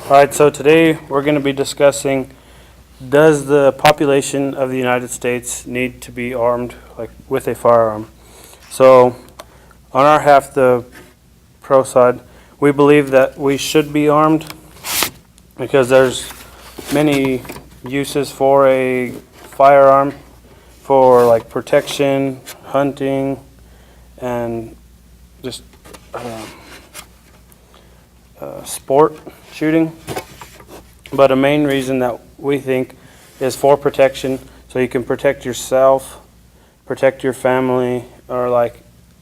Alright, so today we're going to be discussing, does the population of the United States need to be armed with a firearm? So on our half, the pro side, we believe that we should be armed because there's many uses for a firearm for protection, hunting, and just sport shooting. But a main reason that we think is for protection, so you can protect yourself, protect your family, or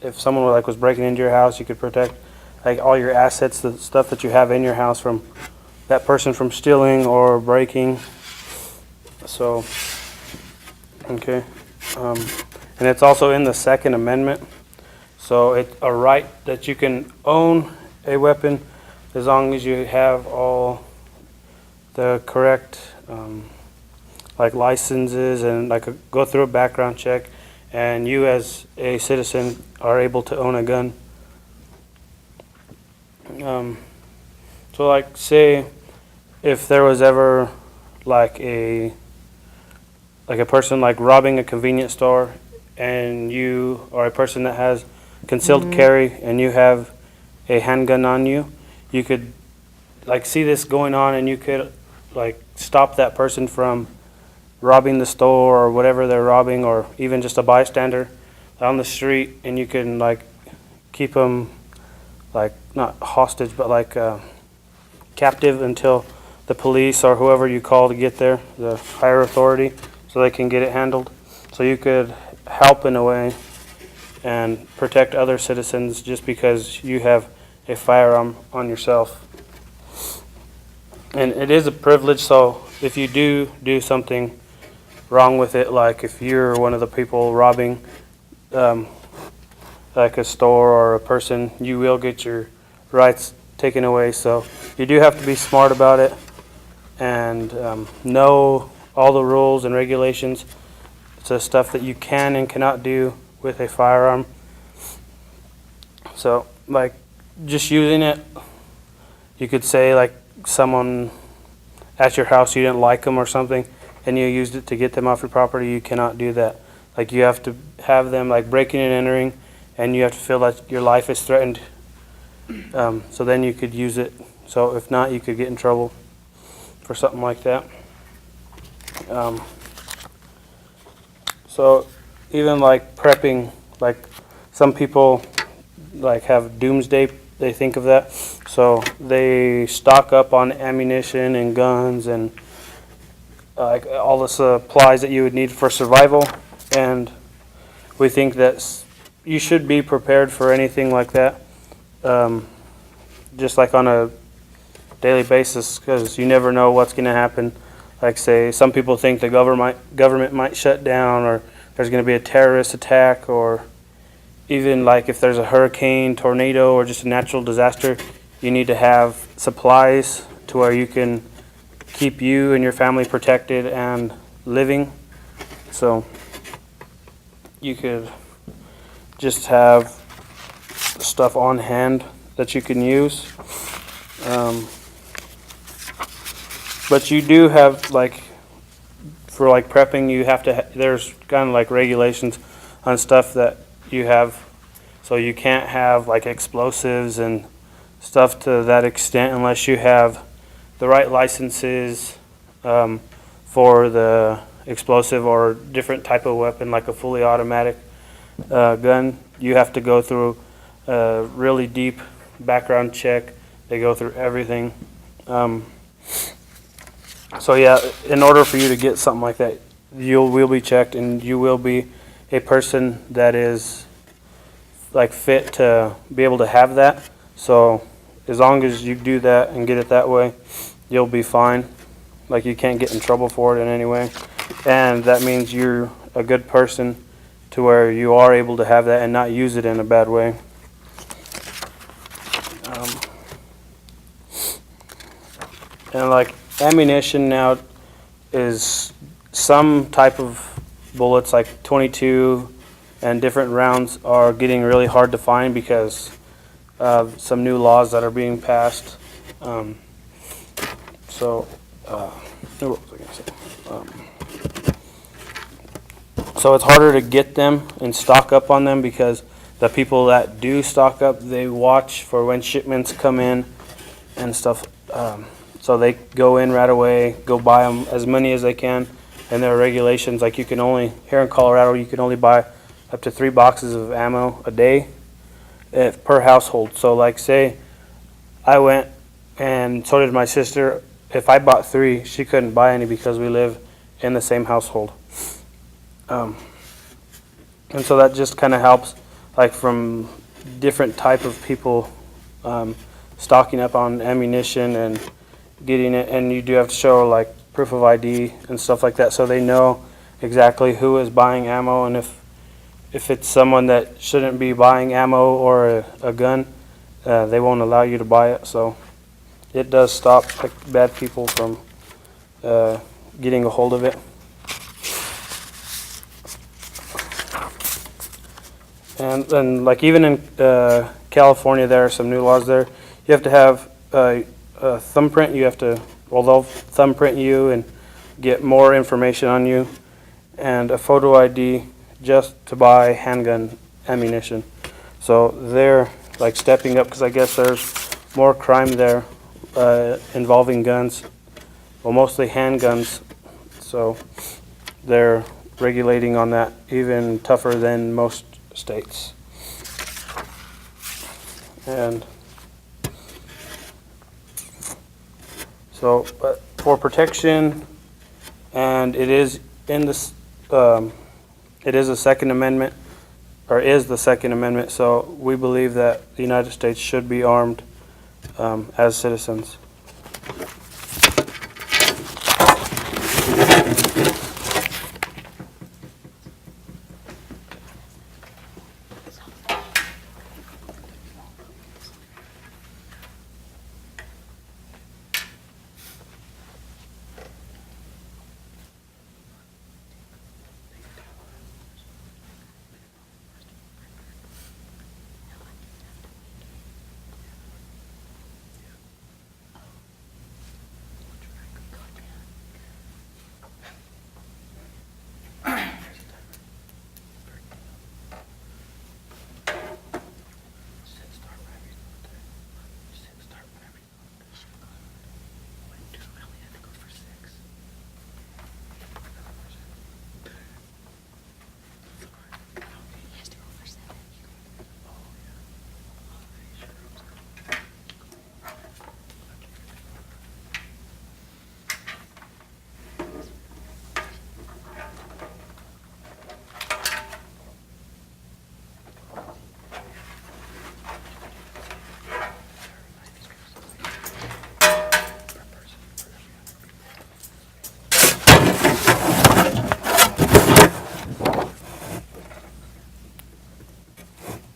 if someone was breaking into your house, you could protect all your assets, the stuff that you have in your house, from that person from stealing or breaking. So okay, and it's also in the Second Amendment, so it's a right that you can own a weapon as long as you have all the correct licenses and go through a background check, and you as a citizen are able to own a gun. So say if there was ever a person robbing a convenience store, and you are a person that has concealed carry and you have a handgun on you, you could see this going on, and you could stop that person from robbing the store or whatever they're robbing, or even just a bystander on the street, and you can keep them not hostage but captive until the police or whoever you call to get there, the higher authority, so they can get it handled. So you could help in a way and protect other citizens just because you have a firearm on yourself. And it is a privilege, so if you do something wrong with it, if you're one of the people robbing a store or a person, you will get your rights taken away. So you do have to be smart about it and know all the rules and regulations. It's the stuff that you can and cannot do with a firearm. So just using it, you could say someone at your house, you didn't like them or something, and you used it to get them off your property. You cannot do that. You have to have them breaking and entering, and you have to feel that your life is threatened. So then you could use it. So if not, you could get in trouble for something like that. So even prepping, some people have doomsday, they think of that. So they stock up on ammunition and guns and all the supplies that you would need for survival. And we think that you should be prepared for anything like that, just on a daily basis, because you never know what's going to happen. Say some people think the government might shut down, or there's going to be a terrorist attack, or even if there's a hurricane, tornado, or just a natural disaster. You need to have supplies to where you can keep you and your family protected and living. So you could just have stuff on hand that you can use. But you do have for prepping, you have to there's kind of regulations on stuff that you have. So you can't have explosives and stuff to that extent unless you have the right licenses for the explosive or different type of weapon, like a fully automatic gun. You have to go through a really deep background check. They go through everything. So yeah, in order for you to get something like that, you will be checked, and you will be a person that is fit to be able to have that. So as long as you do that and get it that way, you'll be fine. You can't get in trouble for it in any way, and that means you're a good person to where you are able to have that and not use it in a bad way. And ammunition now is some type of bullets, 22 and different rounds, are getting really hard to find because of some new laws that are being passed. So, what was I gonna say? So it's harder to get them and stock up on them because the people that do stock up, they watch for when shipments come in and stuff. So they go in right away, go buy them as many as they can. And there are regulations, like you can only, here in Colorado, you can only buy up to 3 boxes of ammo a day per household. So like say I went and so did my sister. If I bought 3, she couldn't buy any because we live in the same household. And so that just kind of helps, like from different type of people stocking up on ammunition and getting it. And you do have to show like proof of ID and stuff like that, so they know exactly who is buying ammo, and if it's someone that shouldn't be buying ammo or a gun, they won't allow you to buy it. So it does stop like bad people from getting a hold of it. And then, like even in California, there are some new laws there. You have to have a thumbprint. You have to, well, they'll thumbprint you and get more information on you, and a photo ID just to buy handgun ammunition. So they're like stepping up because I guess there's more crime there involving guns. Well, mostly handguns. So they're regulating on that even tougher than most states. And so, but for protection, and it is in this, it is a Second Amendment, or is the Second Amendment. So we believe that the United States should be armed as citizens.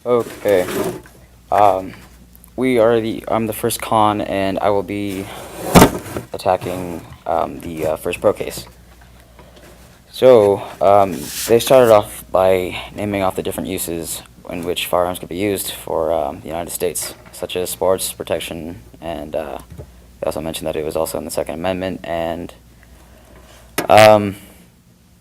Okay. I'm the first con, and I will be attacking the first pro case. So, they started off by naming off the different uses in which firearms could be used for the United States, such as sports, protection, and they also mentioned that it was also in the Second Amendment, and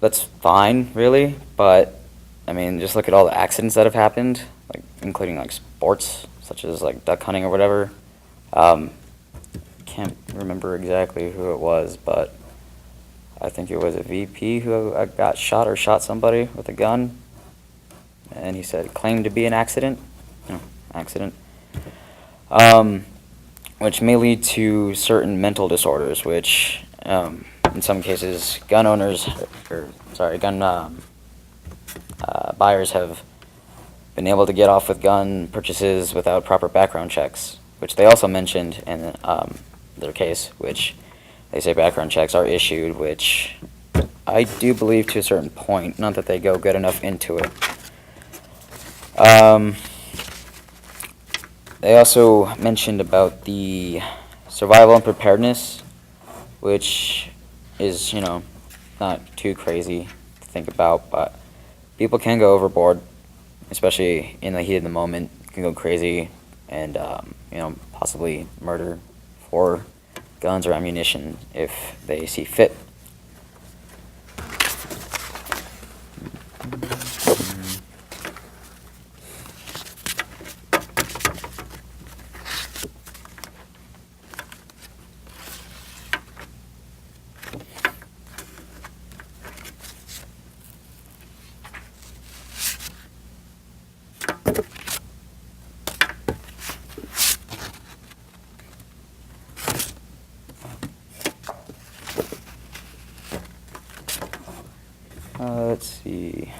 that's fine, really, but, I mean, just look at all the accidents that have happened, like including like sports, such as like duck hunting or whatever. Can't remember exactly who it was, but I think it was a VP who got shot or shot somebody with a gun, and he said it claimed to be an accident. No, accident. Which may lead to certain mental disorders, which in some cases gun buyers have been able to get off with gun purchases without proper background checks, which they also mentioned in their case, which they say background checks are issued, which I do believe to a certain point, not that they go good enough into it. They also mentioned about the survival and preparedness, which is, not too crazy to think about, but people can go overboard, especially in the heat of the moment, can go crazy and, possibly murder for guns or ammunition if they see fit. Let's see.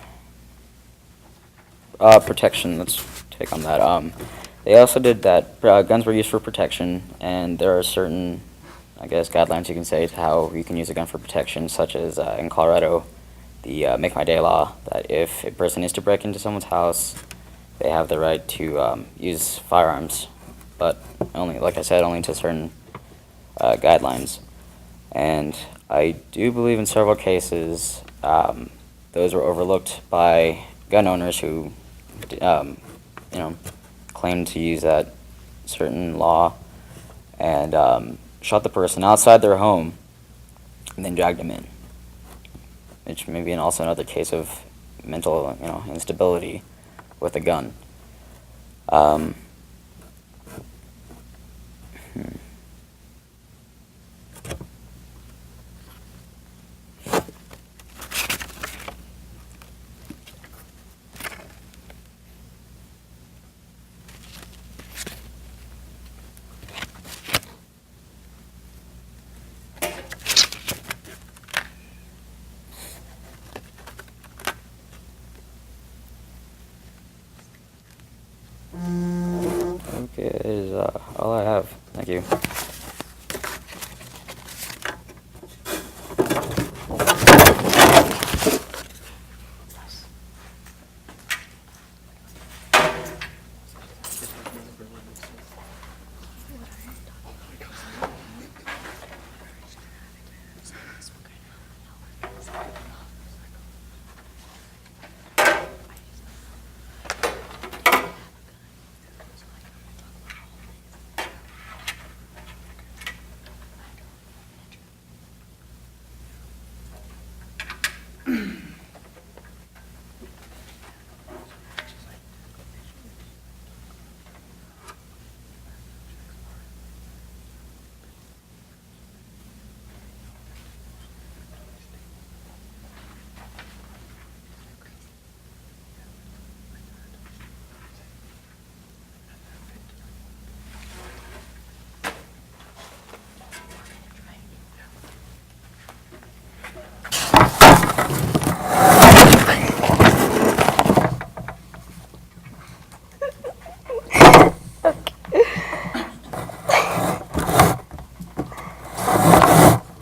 Protection, let's take on that. They also did that guns were used for protection, and there are certain, I guess, guidelines you can say to how you can use a gun for protection, such as in Colorado, the Make My Day law, that if a person is to break into someone's house, they have the right to use firearms, but only, like I said, only to certain guidelines. And I do believe in several cases those were overlooked by gun owners who, claimed to use that certain law and shot the person outside their home and then dragged them in, which may be also another case of mental, instability with a gun. Okay, that is all I have. Thank you.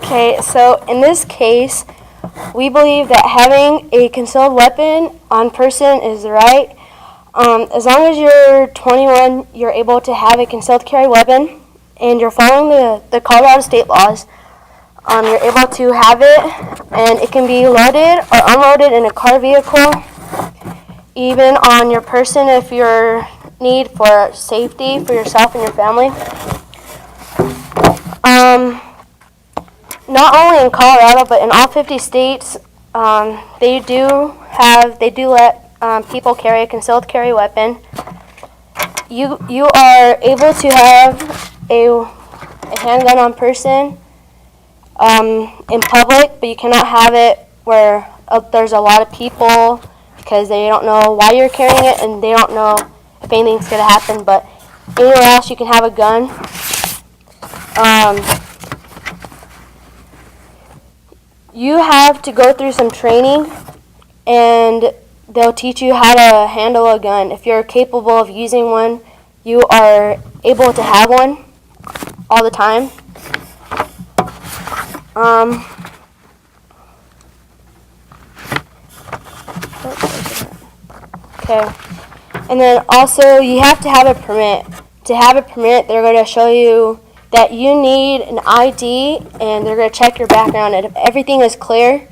Okay, so in this case, we believe that having a concealed weapon on person is right. As long as you're 21, you're able to have a concealed carry weapon, and you're following the Colorado state laws. You're able to have it, and it can be loaded or unloaded in a car vehicle, even on your person if you're need for safety for yourself and your family. Not only in Colorado, but in all 50 states, they do let people carry a concealed carry weapon. You are able to have a handgun on person in public, but you cannot have it where there's a lot of people because they don't know why you're carrying it and they don't know if anything's going to happen. But anywhere else you can have a gun. You have to go through some training, and they'll teach you how to handle a gun. If you're capable of using one, you are able to have one all the time. Okay. And then also you have to have a permit. To have a permit, they're going to show you that you need an ID, and they're going to check your background. And if everything is clear,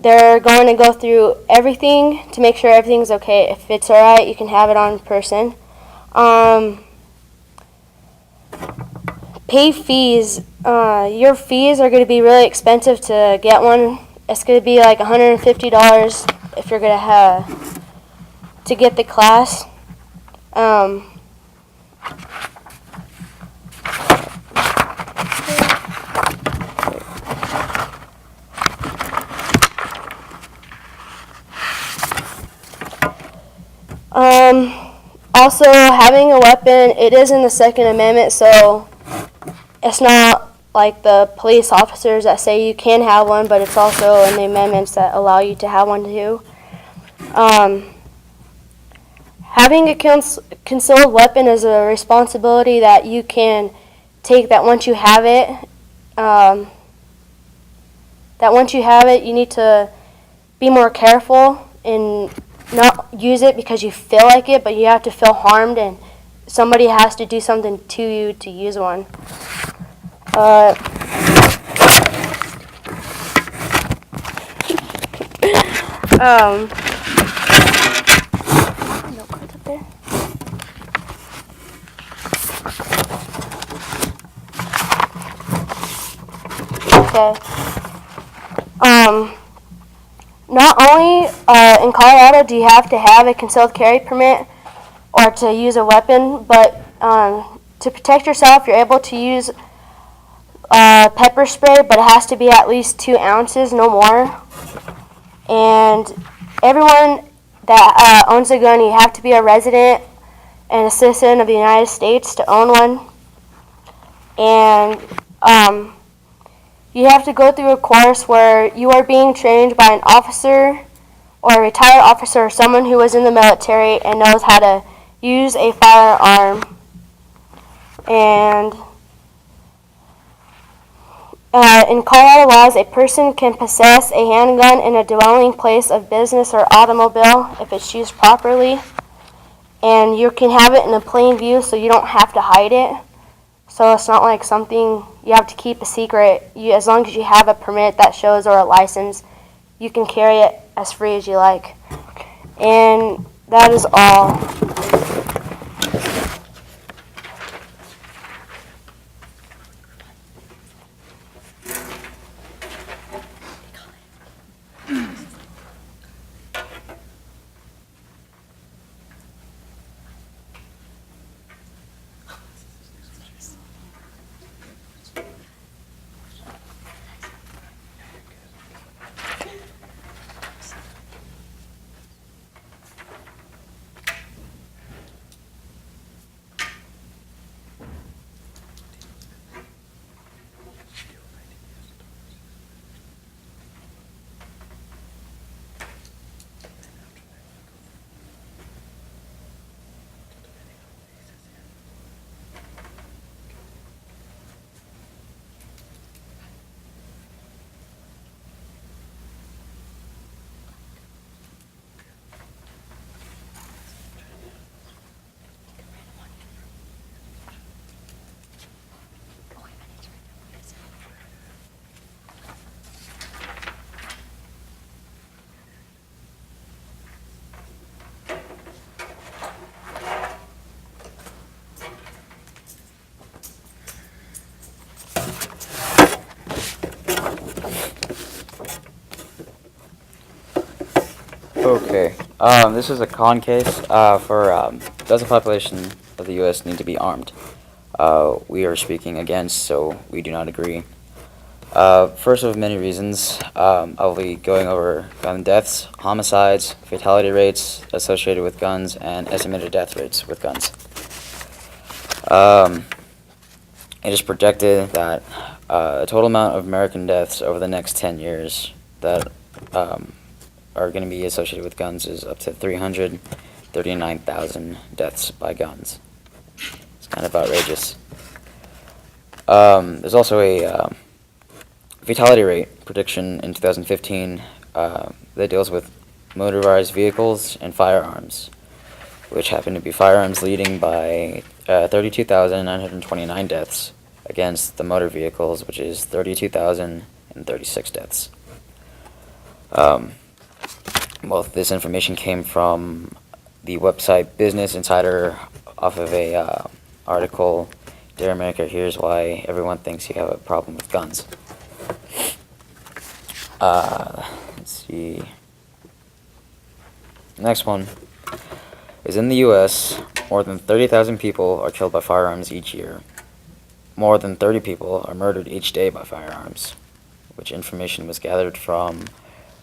they're going to go through everything to make sure everything's okay. If it's all right, you can have it on person. pay fees. Your fees are going to be really expensive to get one. It's going to be like $150 if you're going to have to get the class. Also, having a weapon, it is in the Second Amendment, so it's not like the police officers that say you can have one, but it's also in the amendments that allow you to have one too. Having a concealed weapon is a responsibility that you can take. That once you have it, you need to be more careful and not use it because you feel like it, but you have to feel harmed, and somebody has to do something to you to use one. No cards up there. Okay. Not only in Colorado do you have to have a concealed carry permit or to use a weapon, but to protect yourself, you're able to use pepper spray, but it has to be at least 2 ounces, no more. And everyone that owns a gun, you have to be a resident and a citizen of the United States to own one. And you have to go through a course where you are being trained by an officer or a retired officer or someone who was in the military and knows how to use a firearm. And in Colorado laws, a person can possess a handgun in a dwelling place of business or automobile if it's used properly. And you can have it in a plain view so you don't have to hide it. So it's not like something you have to keep a secret. As long as you have a permit that shows or a license, you can carry it as free as you like. And that is all. Okay, this is a con case for does the population of the U.S. need to be armed? We are speaking against, so we do not agree. First of many reasons, I'll be going over gun deaths, homicides, fatality rates associated with guns, and estimated death rates with guns. It is projected that a total amount of American deaths over the next 10 years that are going to be associated with guns is up to 339,000 deaths by guns. It's kind of outrageous. There's also a fatality rate prediction in 2015 that deals with motorized vehicles and firearms, which happen to be firearms leading by 32,929 deaths against the motor vehicles, which is 32,036 deaths. Both this information came from the website Business Insider off of a article Dear America, here's why everyone thinks you have a problem with guns. Let's see. Next one is in the U.S., more than 30,000 people are killed by firearms each year. More than 30 people are murdered each day by firearms, which information was gathered from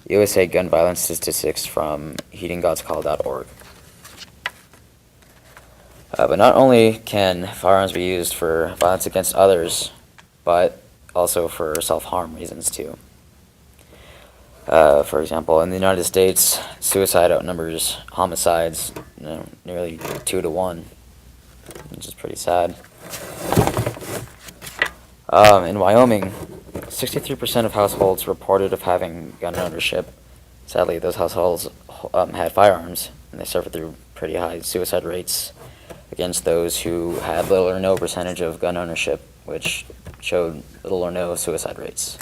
USA Gun Violence Statistics from heedinggodscall.org. But not only can firearms be used for violence against others, but also for self-harm reasons too. For example, in the United States, suicide outnumbers homicides, nearly 2 to 1, which is pretty sad. In Wyoming, 63% of households reported of having gun ownership. Sadly, those households had firearms, and they suffered through pretty high suicide rates against those who had little or no percentage of gun ownership, which showed little or no suicide rates.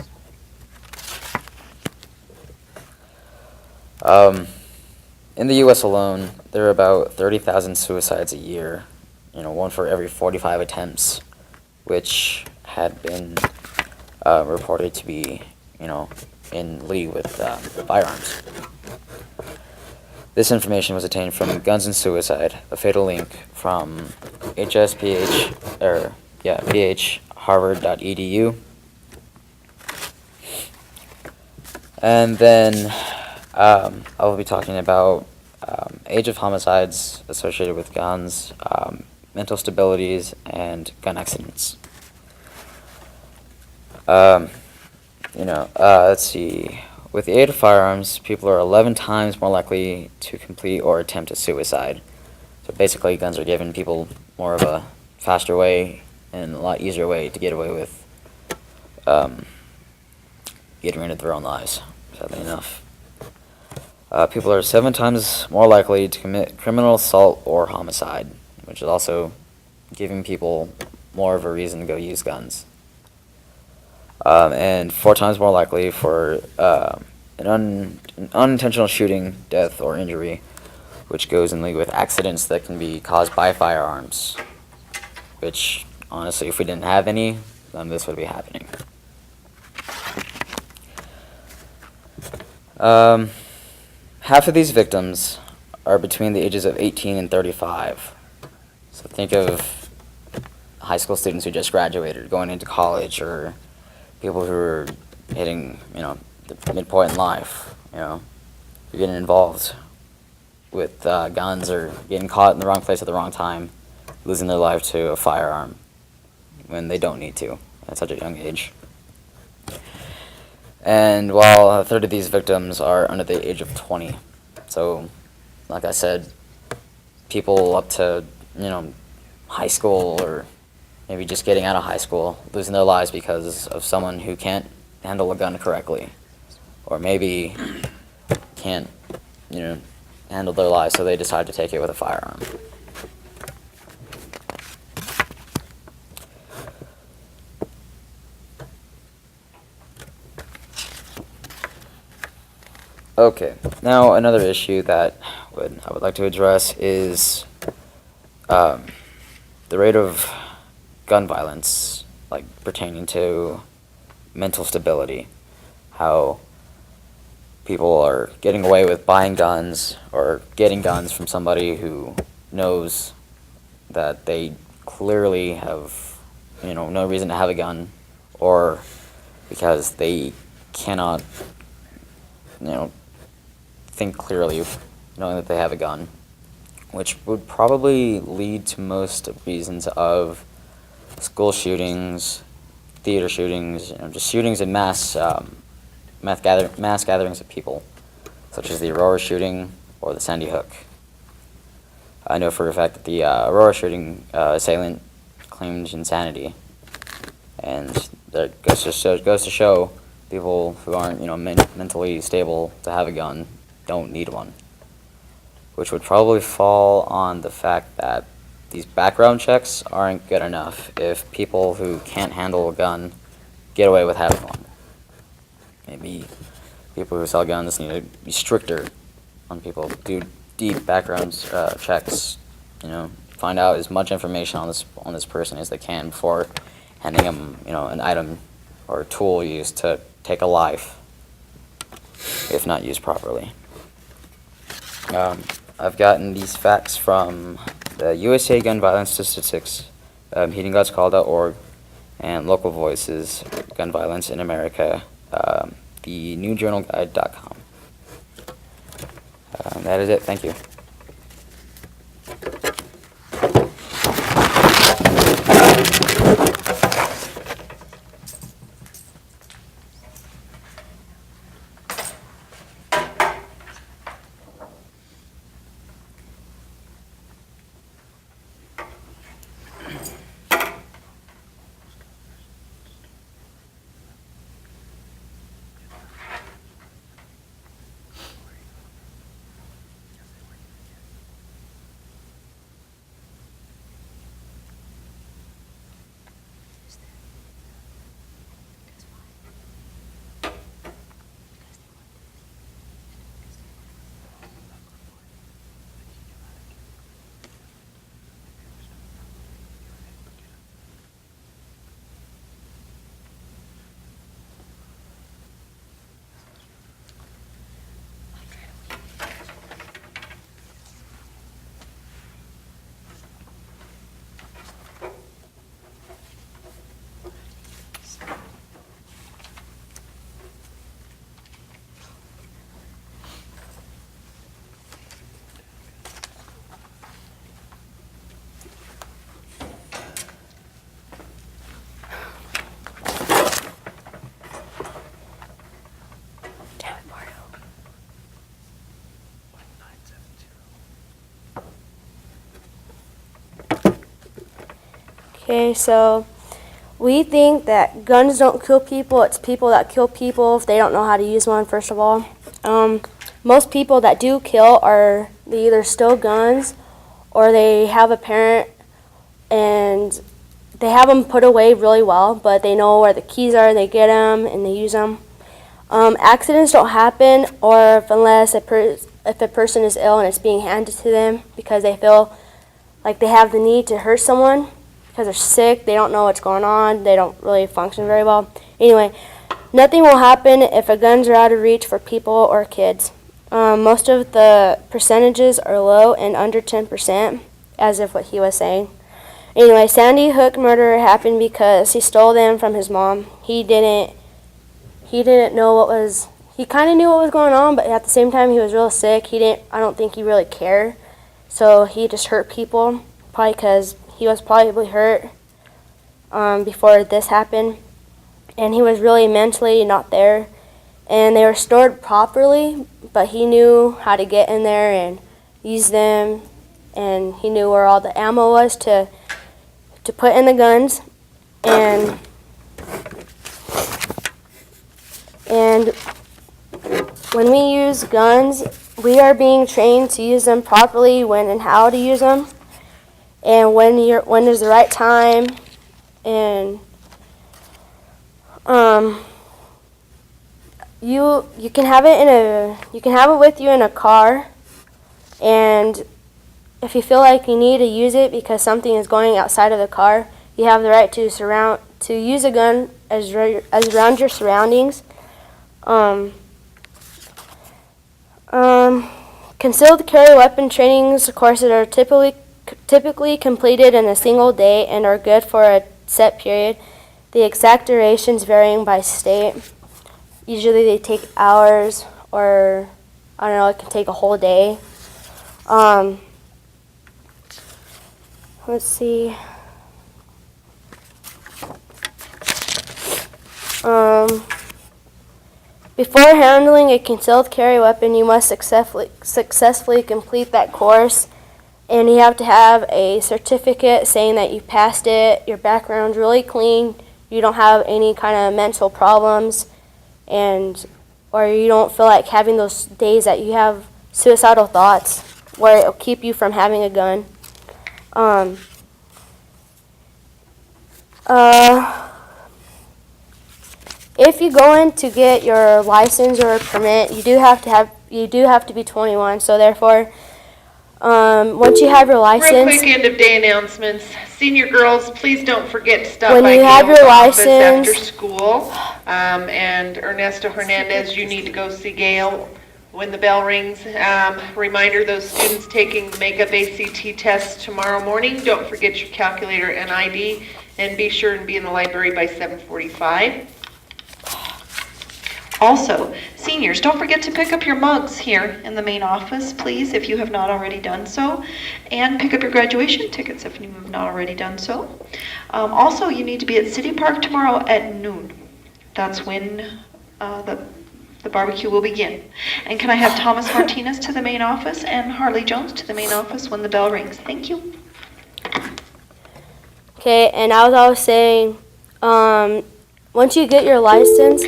In the U.S. alone, there are about 30,000 suicides a year, one for every 45 attempts, which had been reported to be, in league with firearms. This information was obtained from Guns and Suicide, a fatal link from harvard.edu. And then I will be talking about age of homicides associated with guns, mental stabilities, and gun accidents. Let's see. With the aid of firearms, people are 11 times more likely to complete or attempt a suicide. So basically, guns are giving people more of a faster way and a lot easier way to get away with getting rid of their own lives, sadly enough. People are 7 times more likely to commit criminal assault or homicide, which is also giving people more of a reason to go use guns. And 4 times more likely for an unintentional shooting, death, or injury, which goes in league with accidents that can be caused by firearms, which, honestly, if we didn't have any, then this would be happening. Half of these victims are between the ages of 18 and 35. So think of high school students who just graduated, going into college, or people who are hitting, the midpoint in life, You're getting involved with guns or getting caught in the wrong place at the wrong time, losing their life to a firearm when they don't need to at such a young age. And while a third of these victims are under the age of 20. So, like I said, people up to, high school or maybe just getting out of high school, losing their lives because of someone who can't handle a gun correctly, or maybe can't, handle their lives, so they decide to take it with a firearm. Okay, now another issue that I would like to address is the rate of gun violence, like pertaining to mental stability, how people are getting away with buying guns or getting guns from somebody who knows that they clearly have, no reason to have a gun, or because they cannot, think clearly knowing that they have a gun, which would probably lead to most reasons of school shootings, theater shootings, just shootings in mass gatherings of people, such as the Aurora shooting or the Sandy Hook. I know for a fact that the Aurora shooting assailant claimed insanity, and that goes to show people who aren't, mentally stable to have a gun don't need one, which would probably fall on the fact that these background checks aren't good enough if people who can't handle a gun get away with having one. Maybe people who sell guns need to be stricter on people, do deep background checks, find out as much information on this person as they can before handing them, an item or tool used to take a life, if not used properly. I've gotten these facts from the USA Gun Violence Statistics, heedinggutscall.org, and Local Voices, Gun Violence in America, the newjournalguide.com. That is it. Thank you. Okay, so we think that guns don't kill people. It's people that kill people if they don't know how to use one, first of all. Most people that do kill they either steal guns or they have a parent and they have them put away really well, but they know where the keys are, they get them and they use them. Accidents don't happen unless if a person is ill and it's being handed to them because they feel like they have the need to hurt someone. Because they're sick, they don't know what's going on, they don't really function very well. Anyway, nothing will happen if a guns are out of reach for people or kids. Most of the percentages are low and under 10%, as if what he was saying. Anyway, Sandy Hook murder happened because he stole them from his mom. He didn't know he kind of knew what was going on, but at the same time he was real sick. I don't think he really cared. So he just hurt people, probably because he was probably hurt before this happened, and he was really mentally not there. And they were stored properly, but he knew how to get in there and use them, and he knew where all the ammo was to put in the guns. And when we use guns, we are being trained to use them properly, when and how to use them. And when is the right time, and you can have it with you in a car, and if you feel like you need to use it because something is going outside of the car, you have the right to use a gun as around your surroundings. Concealed carry weapon trainings courses are typically completed in a single day and are good for a set period, the exact durations varying by state. Usually they take hours, or I don't know, it can take a whole day. Let's see. Before handling a concealed carry weapon, you must successfully complete that course. And you have to have a certificate saying that you passed it, your background's really clean, you don't have any kind of mental problems, or you don't feel like having those days that you have suicidal thoughts where it'll keep you from having a gun. If you go in to get your license or a permit, you do have to be 21, so therefore Once you have your Real license, quick end of day announcements. Senior girls, please don't forget to stop When by you have Gail's your office license- after school. And Ernesto Hernandez, you need to go see Gail when the bell rings. Reminder, those students taking makeup ACT tests tomorrow morning, don't forget your calculator and ID, and be sure and be in the library by 7:45. Also, seniors, don't forget to pick up your mugs here in the main office, please, if you have not already done so. And pick up your graduation tickets if you have not already done so. Also, you need to be at City Park tomorrow at noon. That's when the barbecue will begin. And can I have Thomas Martinez to the main office and Harley Jones to the main office when the bell rings? Thank you. okay, and as I was saying, once you get your license,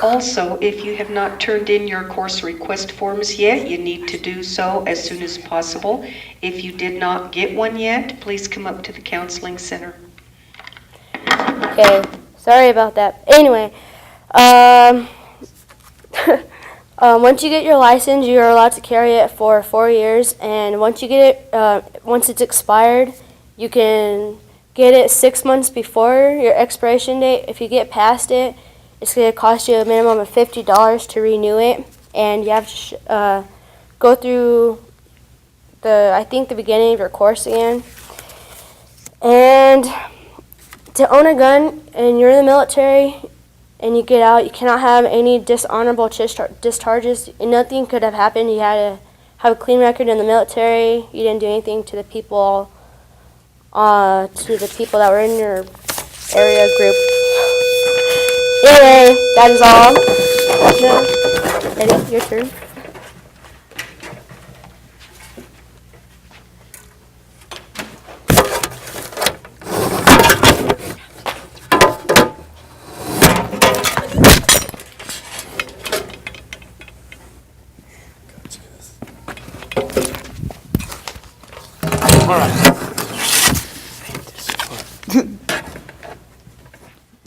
Also, if you have not turned in your course request forms yet, you need to do so as soon as possible. If you did not get one yet, please come up to the counseling center. okay, sorry about that. Anyway, once you get your license, you are allowed to carry it for 4 years, and once you get it, once it's expired, you can get it 6 months before your expiration date. If you get past it, it's going to cost you a minimum of $50 to renew it, and you have to go through I think the beginning of your course again. And to own a gun and you're in the military and you get out, you cannot have any dishonorable discharges. Nothing could have happened. You had to have a clean record in the military. You didn't do anything to the people that were in your area group. Anyway, that is all. No. Eddie, your turn.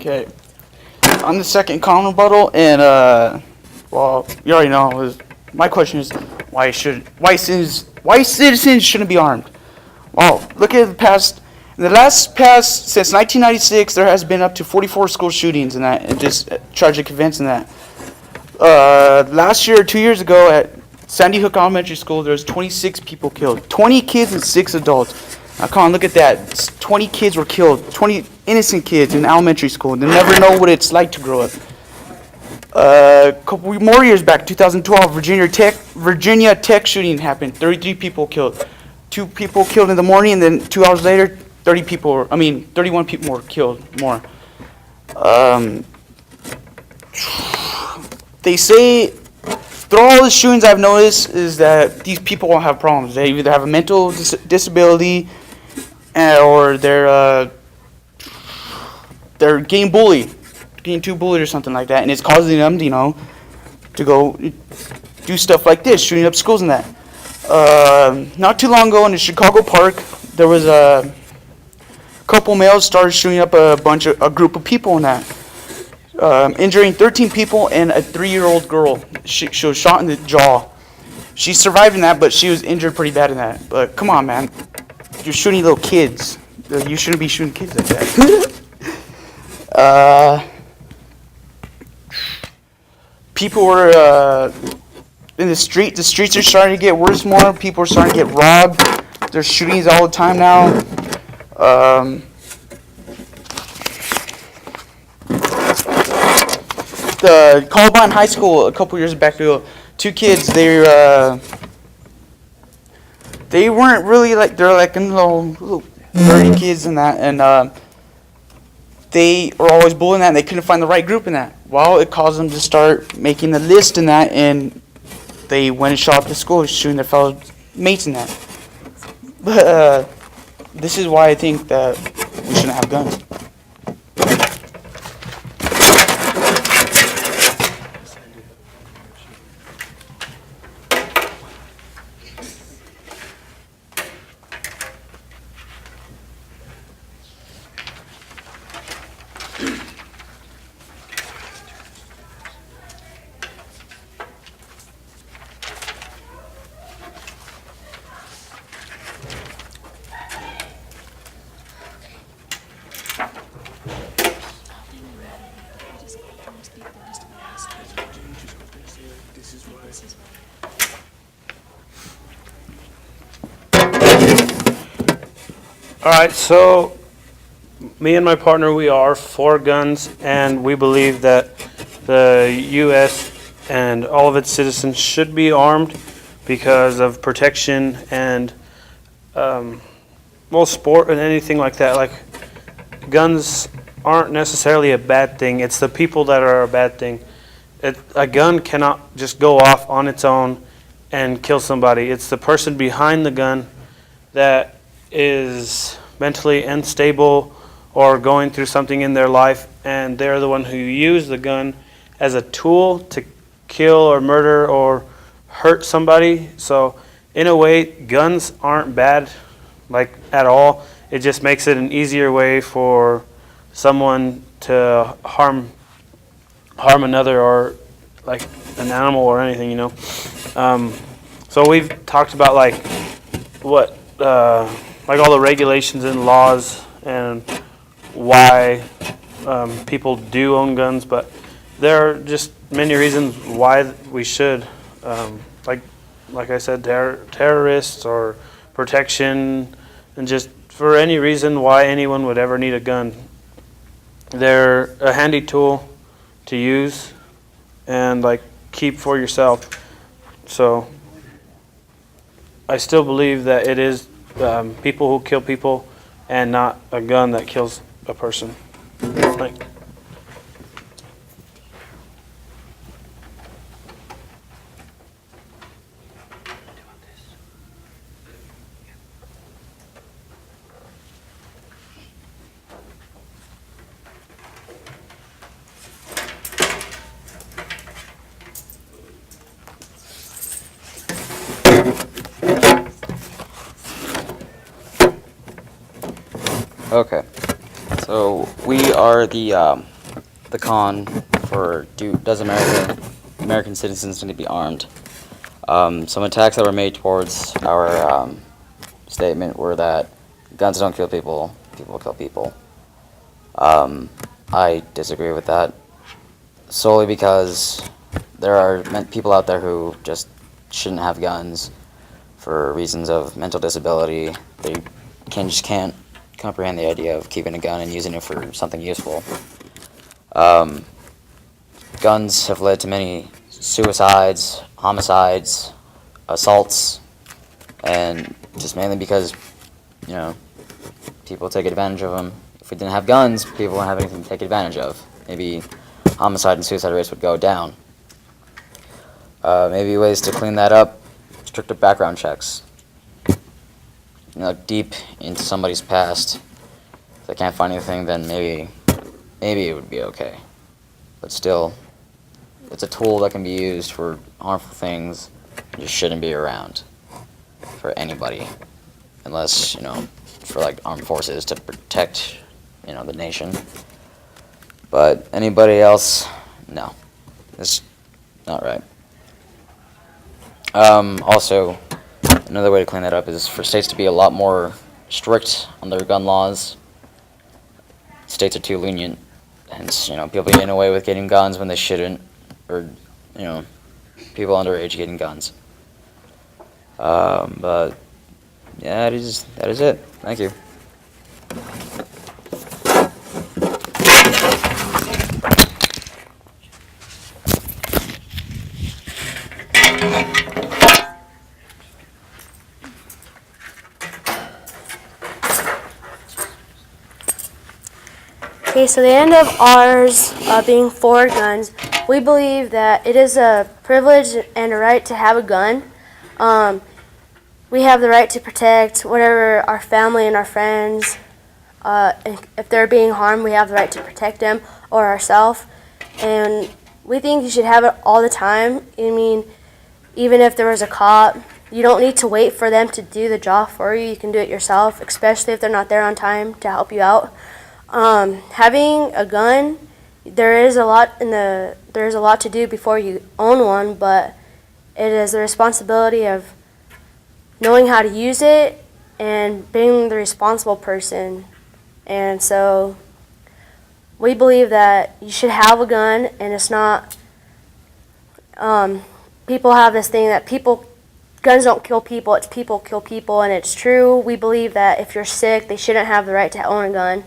Okay. On the second common rebuttal, and well, you already know. My question is, why citizens shouldn't be armed? Well, look at the past. In the past since 1996, there has been up to 44 school shootings and that, and just tragic events and that. Last year, 2 years ago, at Sandy Hook Elementary School, there was 26 people killed, 20 kids and 6 adults. Now, come on, look at that. 20 kids were killed, 20 innocent kids in elementary school. They never know what it's like to grow up. A couple more years back, 2012, Virginia Tech shooting happened. 33 people killed. 2 people killed in the morning, and then 2 hours later, 31 people were killed more. They say, through all the shootings I've noticed, is that these people won't have problems. They either have a mental disability, or they're getting bullied, getting too bullied or something like that, and it's causing them, to go do stuff like this, shooting up schools and that. Not too long ago in the Chicago Park, there was a couple males started shooting up a group of people in that, injuring 13 people and a 3-year-old girl. She was shot in the jaw. She survived in that, but she was injured pretty bad in that. But come on, man. You're shooting little kids. You shouldn't be shooting kids like that. People were in the street. The streets are starting to get worse more. People are starting to get robbed. There's shootings all the time now. The Columbine High School a couple years back ago, 2 kids, they weren't really like, they're like little dirty kids and that, and they were always bullying that, and they couldn't find the right group in that. Well, it caused them to start making a list in that, and they went and shot up the school, shooting their fellow mates in that. But this is why I think that we shouldn't have guns. All right, so me and my partner, we are for guns, and we believe that the U.S. and all of its citizens should be armed because of protection and, well, sport and anything like that. Like, guns aren't necessarily a bad thing. It's the people that are a bad thing. A gun cannot just go off on its own and kill somebody. It's the person behind the gun that is mentally unstable or going through something in their life, and they're the one who use the gun as a tool to kill or murder or hurt somebody. So in a way, guns aren't bad, like, at all. It just makes it an easier way for someone to harm another, or like an animal or anything, you know. So we've talked about like what like all the regulations and laws and why people do own guns, but there are just many reasons why we should, like I said, terrorists or protection, and just for any reason why anyone would ever need a gun. They're a handy tool to use and like keep for yourself. So I still believe that it is people who kill people and not a gun that kills a person. Like, Okay, so we are the con for does American citizens need to be armed? Some attacks that were made towards our statement were that guns don't kill people, people kill people. I disagree with that solely because there are people out there who just shouldn't have guns for reasons of mental disability. They just can't comprehend the idea of keeping a gun and using it for something useful. Guns have led to many suicides, homicides, assaults, and just mainly because, you know, people take advantage of them. If we didn't have guns, people wouldn't have anything to take advantage of. Maybe homicide and suicide rates would go down. Maybe ways to clean that up, stricter background checks. You know, deep into somebody's past. If they can't find anything, then maybe it would be okay. But still, it's a tool that can be used for harmful things. It just shouldn't be around for anybody, unless, you know, for like armed forces to protect, you know, the nation. But anybody else, no, it's not right. Also, another way to clean that up is for states to be a lot more strict on their gun laws. States are too lenient, hence, you know, people getting away with getting guns when they shouldn't, or, you know, people underage getting guns. But yeah, that is it. Thank you. Okay, so the end of ours being for guns, we believe that it is a privilege and a right to have a gun. We have the right to protect whatever our family and our friends, and if they're being harmed, we have the right to protect them or ourselves. And we think you should have it all the time. I mean, even if there was a cop, you don't need to wait for them to do the job for you. You can do it yourself, especially if they're not there on time to help you out. Having a gun, there is a lot to do before you own one, but it is the responsibility of knowing how to use it and being the responsible person. And so we believe that you should have a gun, and it's not, people have this thing that people guns don't kill people, it's people kill people, and it's true. We believe that if you're sick, they shouldn't have the right to own a gun.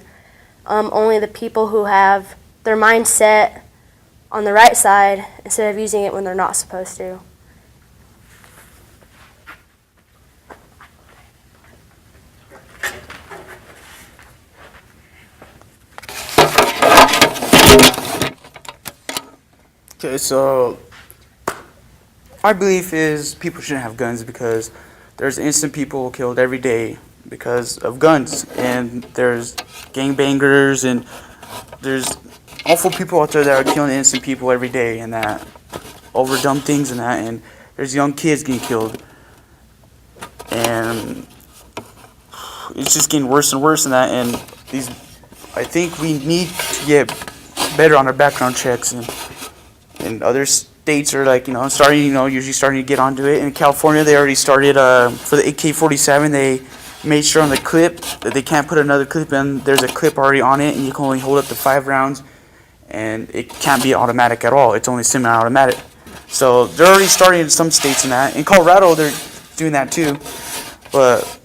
Only the people who have their mind set on the right side instead of using it when they're not supposed to. Okay, so my belief is people shouldn't have guns because there's innocent people killed every day because of guns, and there's gangbangers, and there's awful people out there that are killing innocent people every day, and that over dumb things and that, and there's young kids getting killed, and it's just getting worse and worse and that, and I think we need to get better on our background checks, and other states are like, starting, usually starting to get onto it. In California, they already started, for the AK-47, they made sure on the clip that they can't put another clip in. There's a clip already on it, and you can only hold up to 5 rounds, and it can't be automatic at all. It's only semi-automatic. So they're already starting in some states in that. In Colorado, they're doing that too. But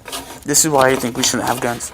this is why I think we shouldn't have guns.